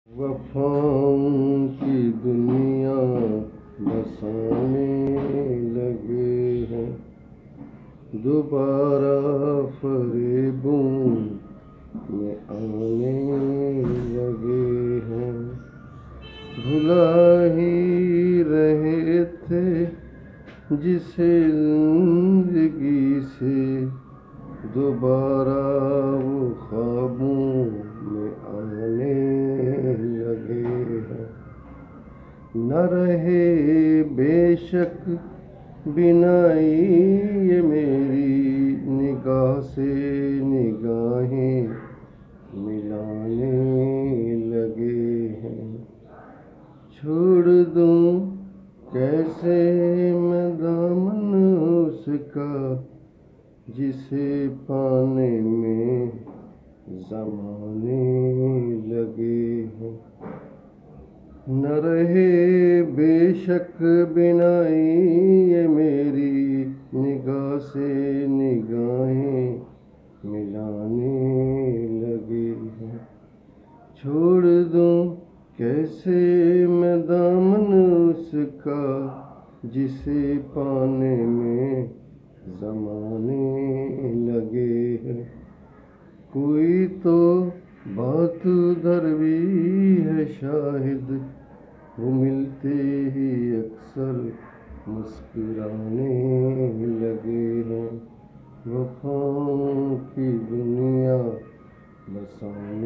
वफ़ाओं की दुनिया बसाने लगे हैं, दोबारा फ़रेबों में आने लगे हैं। भुला ही रहे थे जिसे ज़िंदगी से, दोबारा वो ख्वाबों में आने लगे हैं। न रहे बेशक बिनाई ये मेरी, निगाह से निगाहें मिलाने लगे हैं। छोड़ दूं कैसे मैं दामन उसका, जिसे पाने में ज़माने लगे हैं। न रहे बेशक बिनाई ये मेरी, निगाह से निगाहें मिलाने लगे हैं। छोड़ दूं कैसे मैं दामन उसका, जिसे पाने में ज़माने लगे हैं। कोई तो बात उधर भी है शाहिद, वो मिलते ही अक्सर मुस्कुराने लगे हैं। वफ़ाओं की दुनिया बसाने